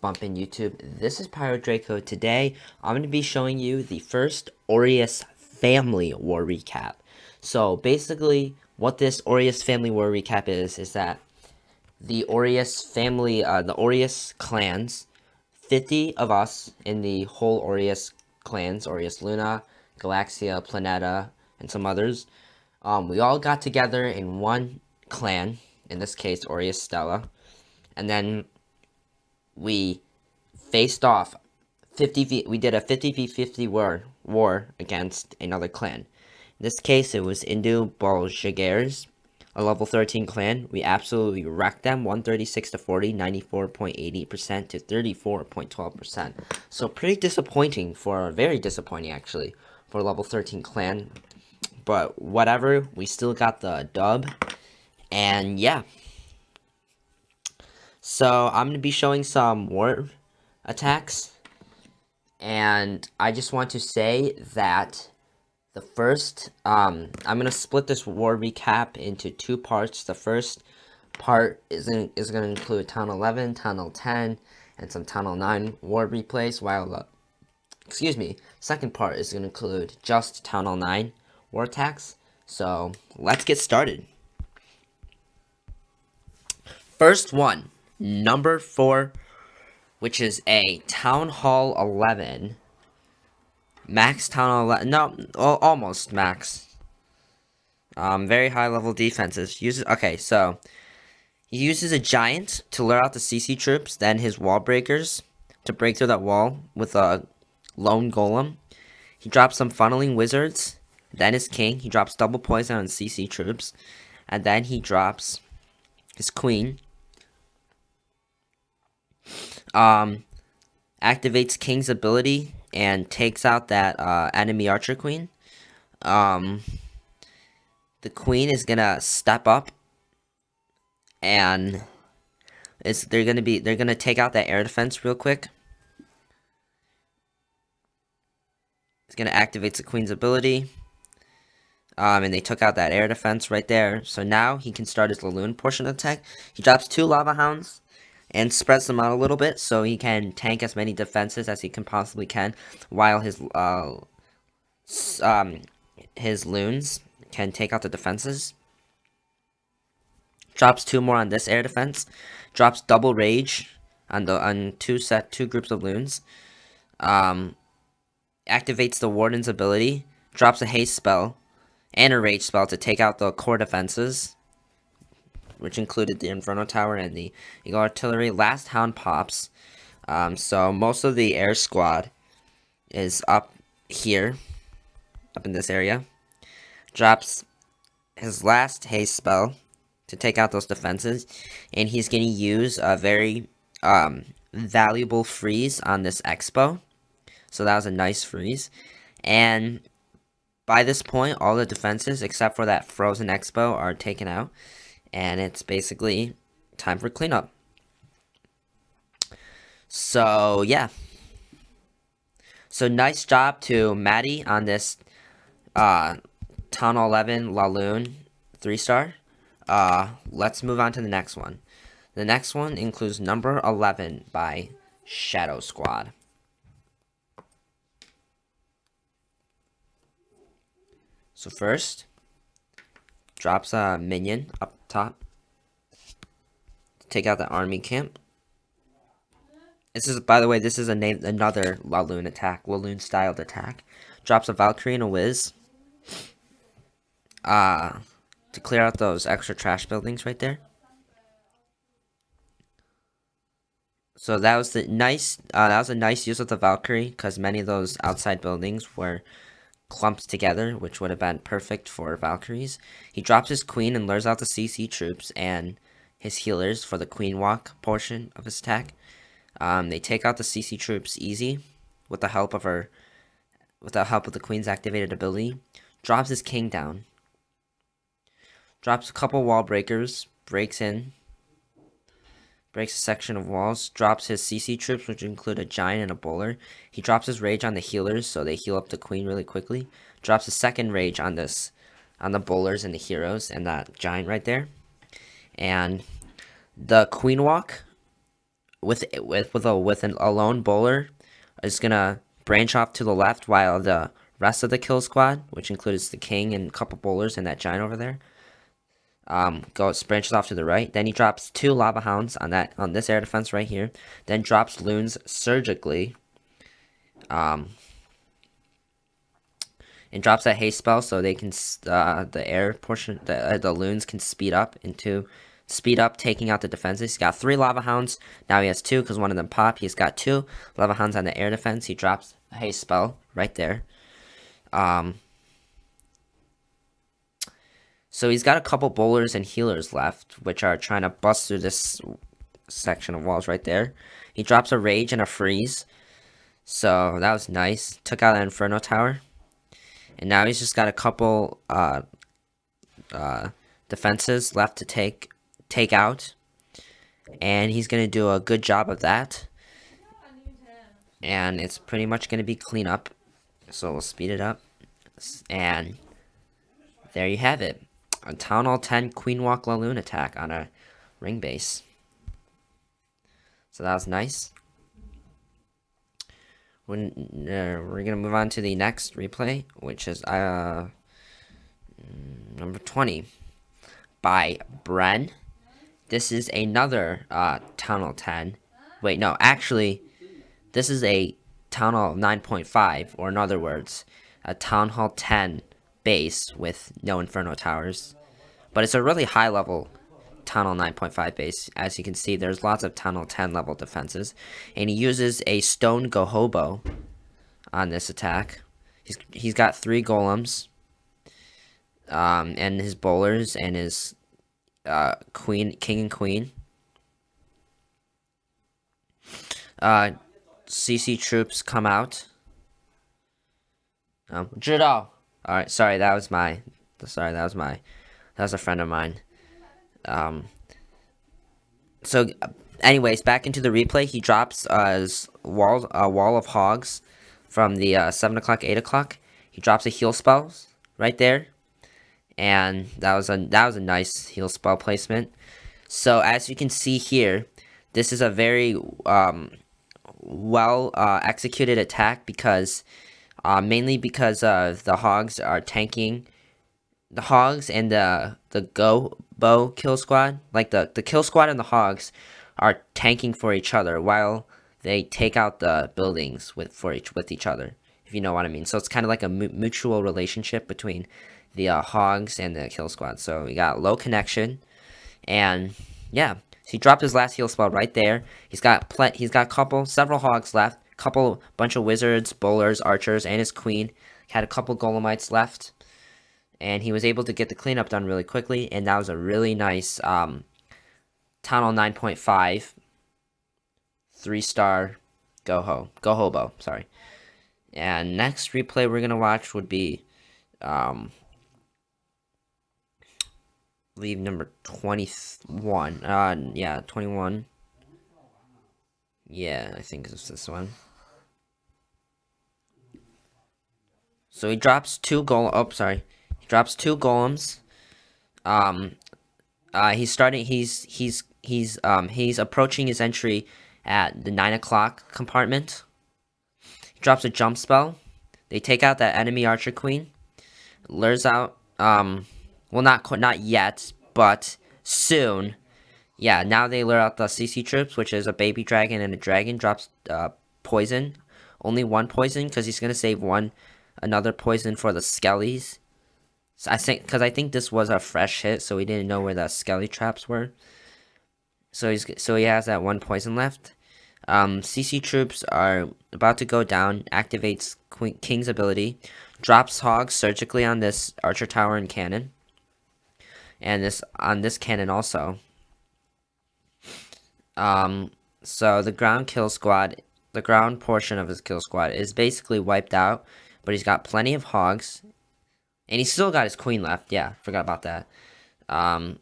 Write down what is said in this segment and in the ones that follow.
bumpin' YouTube? This is PyroDraco. Today, I'm going to be showing you the first Aureus Family War Recap. So, basically, what this Aureus Family War Recap is that the Aureus family, the Aureus clans, 50 of us in the whole Aureus clans, Aureus Luna, Galaxia, Planeta, and some others, we all got together in one clan, in this case, Aureus Stella, and then we faced off 50v, we did a 50v50 war against another clan. In this case, it was Indu Bolshagers, a level 13 clan. We absolutely wrecked them, 136 to 40, 94.80% to 34.12%. So pretty disappointing very disappointing actually, for a level 13 clan. But whatever, we still got the dub, and yeah. So I'm going to be showing some war attacks, and I just want to say that the first, I'm going to split this war recap into two parts. The first part is going to include Town 11, Town 10, and some Town 9 war replays, while the, second part is going to include just Town 9 war attacks. So let's get started. First one, number 4, which is a Town Hall 11. Max Town 11, no, almost max. Very high level defenses. So he uses a giant to lure out the CC troops, then his wall breakers to break through that wall with a lone golem. He drops some funneling wizards, then his king. He drops double poison on CC troops, and then he drops his queen. Activates King's ability and takes out that enemy archer queen. The queen is gonna step up, and they're gonna take out that air defense real quick. It's gonna activate the queen's ability. And they took out that air defense right there. So now he can start his Laloon portion of the attack. He drops 2 lava hounds and spreads them out a little bit so he can tank as many defenses as he can possibly can, while his loons can take out the defenses. Drops 2 more on this air defense. Drops double rage on two groups of loons. Activates the warden's ability. Drops a haste spell and a rage spell to take out the core defenses, which included the Inferno Tower and the Eagle Artillery. Last Hound pops. So most of the air squad is up here, up in this area. Drops his last haste spell to take out those defenses, and he's going to use a very valuable freeze on this expo. So that was a nice freeze. And by this point, all the defenses except for that frozen expo are taken out, and it's basically time for cleanup. So yeah. So nice job to Maddie on this Town 11 Laloon 3-star. Let's move on to the next one. The next one includes number 11 by Shadow Squad. So first, drops a minion up top to take out the army camp. This is, by the way, another Laloon attack, Laloon styled attack. Drops a Valkyrie and a Wiz to clear out those extra trash buildings right there. So that was a nice use of the Valkyrie, because many of those outside buildings were clumped together, which would have been perfect for Valkyries. He drops his queen and lures out the CC troops and his healers for the queen walk portion of his attack. They take out the CC troops easy with the help of the queen's activated ability. Drops his king down. Drops a couple wall breakers. Breaks a section of walls. Drops his CC troops, which include a giant and a bowler. He drops his rage on the healers, so they heal up the queen really quickly. Drops a second rage on the bowlers and the heroes and that giant right there. And the queen walk with a lone bowler is gonna branch off to the left while the rest of the kill squad, which includes the king and a couple bowlers and that giant over there, goes branches off to the right. Then he drops 2 lava hounds on this air defense right here. Then drops loons surgically. And drops that haste spell so they can the air portion the loons can speed up taking out the defenses. He's got 3 lava hounds. Now he has 2 because one of them popped. He's got 2 lava hounds on the air defense. He drops a haste spell right there. So he's got a couple bowlers and healers left, which are trying to bust through this section of walls right there. He drops a rage and a freeze. So that was nice. Took out an Inferno Tower. And now he's just got a couple defenses left to take out. And he's going to do a good job of that. And it's pretty much going to be cleanup. So we'll speed it up. And there you have it. A Town Hall 10 Queen Walk Laloon attack on a ring base. So that was nice. We're going to move on to the next replay, which is number 20 by Bren. This is another Town Hall 10. Wait, no, actually, this is a Town Hall 9.5, or in other words, a Town Hall 10 base with no Inferno Towers. But it's a really high level Town Hall 9.5 base. As you can see, there's lots of Town Hall 10 level defenses. And he uses a Stone Gohobo on this attack. He's got 3 golems. And his bowlers and his king and queen. CC troops come out. Judo. Alright, sorry, that was a friend of mine. So, anyways, back into the replay, he drops a wall of hogs from the 7 o'clock, 8 o'clock. He drops a heal spell right there. And that was a nice heal spell placement. So, as you can see here, this is a very well executed attack because mainly because the hogs are tanking. The hogs and the bow kill squad, like the kill squad and the hogs, are tanking for each other while they take out the buildings with each other, if you know what I mean. So it's kind of like a mutual relationship between the hogs and the kill squad. So we got low connection, and yeah, so he dropped his last heal spell right there. He's got several hogs left, bunch of wizards, bowlers, archers, and his queen. Had a couple golemites left. And he was able to get the cleanup done really quickly, and that was a really nice Town Hall 9.5 3-star Gohobo, sorry. And next replay we're gonna watch would be leave number 21. Yeah, 21. Yeah, I think it's this one. So he drops 2 drops 2 golems. He's approaching his entry at the 9 o'clock compartment. He drops a jump spell. They take out that enemy archer queen. Lures out. Well, not yet, but soon. Yeah, now they lure out the CC troops, which is a baby dragon and a dragon. Drops poison. Only 1 poison because he's gonna save another poison for the skellies. So I think this was a fresh hit, so we didn't know where the skelly traps were. So he has that 1 poison left. CC troops are about to go down. Activates King's ability. Drops hogs surgically on this archer tower and cannon. And on this cannon also. So the ground portion of his kill squad is basically wiped out, but he's got plenty of hogs. And he's still got his queen left. Yeah, forgot about that. And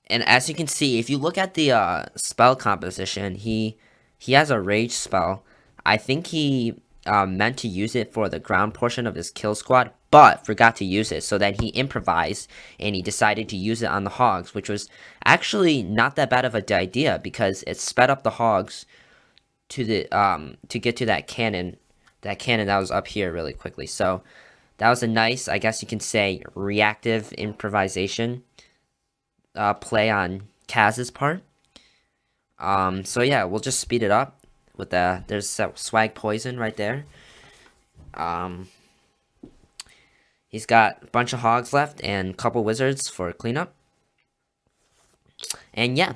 as you can see, if you look at the spell composition, he has a rage spell. I think he meant to use it for the ground portion of his kill squad, but forgot to use it. So then he improvised and he decided to use it on the hogs, which was actually not that bad of an idea because it sped up the hogs to the to get to that cannon that was up here really quickly. So that was a nice, I guess you can say, reactive improvisation play on Kaz's part. So yeah, we'll just speed it up with there's swag poison right there. He's got a bunch of hogs left and a couple wizards for cleanup. And yeah.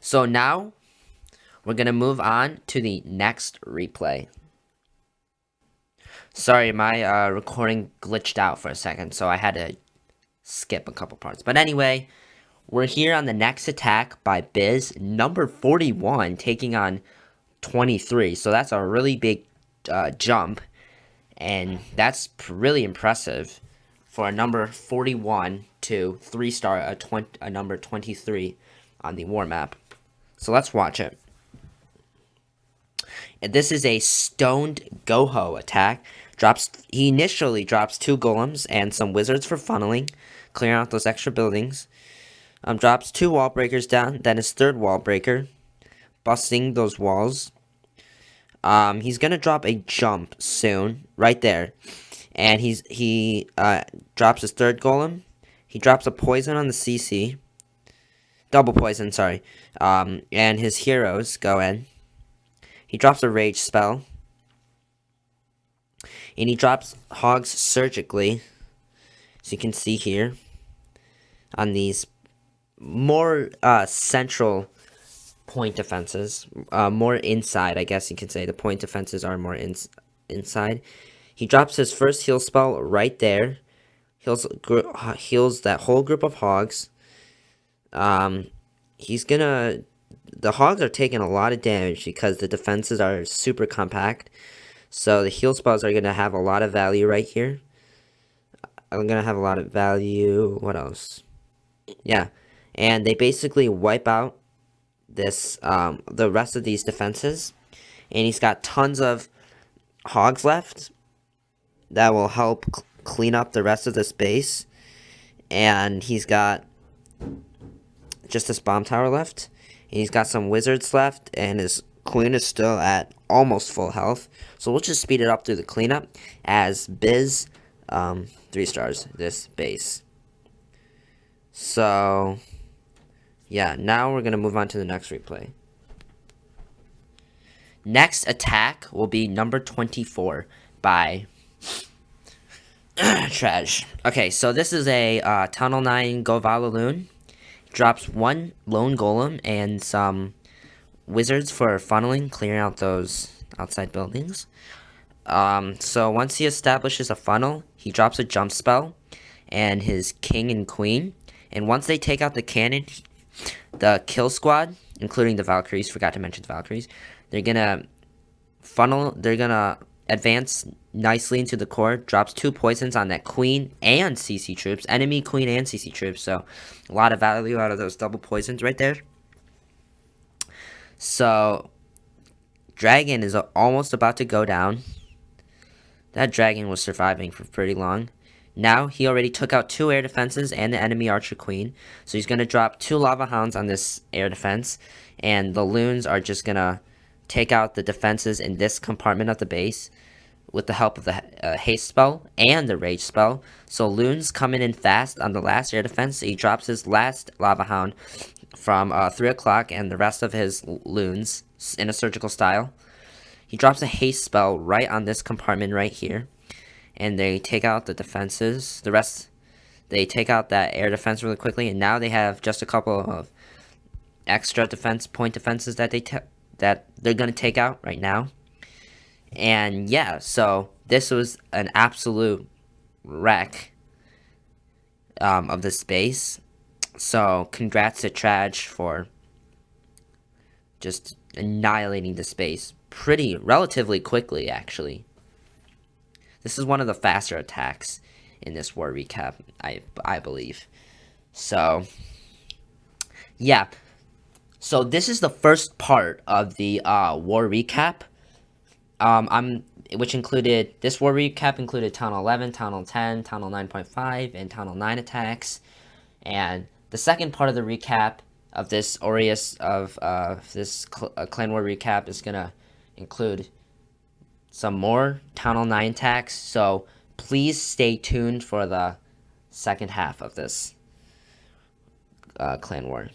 So now we're gonna move on to the next replay. Sorry, my recording glitched out for a second, so I had to skip a couple parts. But anyway, we're here on the next attack by Biz, number 41, taking on 23. So that's a really big jump, and that's really impressive for a number 41 to 3-star a number 23 on the war map. So let's watch it. And this is a stoned Goho attack. He initially drops 2 golems and some wizards for funneling, clearing out those extra buildings. Drops 2 wall breakers down, then his 3rd wall breaker, busting those walls. He's gonna drop a jump soon, right there, and he drops his 3rd golem. He drops a poison on the CC, double poison, sorry. And his heroes go in. He drops a rage spell. And he drops hogs surgically, so you can see here, on these more central point defenses, more inside, I guess you could say. The point defenses are more inside. He drops his first heal spell right there. Heals that whole group of hogs. The hogs are taking a lot of damage because the defenses are super compact. So the heal spells are going to have a lot of value right here. I'm going to have a lot of value. What else? Yeah. And they basically wipe out this the rest of these defenses. And he's got tons of hogs left that will help clean up the rest of this base. And he's got just this bomb tower left. And he's got some wizards left. And his queen is still at almost full health. So we'll just speed it up through the cleanup as Biz 3 stars this base. So yeah, now we're going to move on to the next replay. Next attack will be number 24 by Trash. Okay, so this is a Tunnel 9 Govalaloon. Drops 1 lone golem and some wizards for funneling, clearing out those outside buildings. So once he establishes a funnel, he drops a jump spell and his king and queen. And once they take out the cannon, the kill squad, including the Valkyries, forgot to mention the Valkyries, they're gonna advance nicely into the core, drops 2 poisons on that queen and CC troops, enemy queen and CC troops, so a lot of value out of those double poisons right there. So dragon is almost about to go down. That dragon was surviving for pretty long. Now he already took out 2 air defenses and the enemy archer queen, so he's gonna drop 2 lava hounds on this air defense, and the loons are just gonna take out the defenses in this compartment of the base with the help of the haste spell and the rage spell. So loons coming in fast on the last air defense. So he drops his last lava hound from 3 o'clock and the rest of his loons in a surgical style. He drops a haste spell right on this compartment right here, and they take out the defenses. The rest, they take out that air defense really quickly, and now they have just a couple of extra point defenses that they're gonna take out right now. And yeah, so this was an absolute wreck of the space. So congrats to Traj for just annihilating the space relatively quickly, actually. This is one of the faster attacks in this war recap, I believe. So yeah, so this is the first part of the war recap. which included this war recap included Town 11, Town 10, Town 9.5, and Town 9 attacks. And the second part of the recap of this Clan War recap is gonna include some more Town 9 attacks. So please stay tuned for the second half of this Clan War.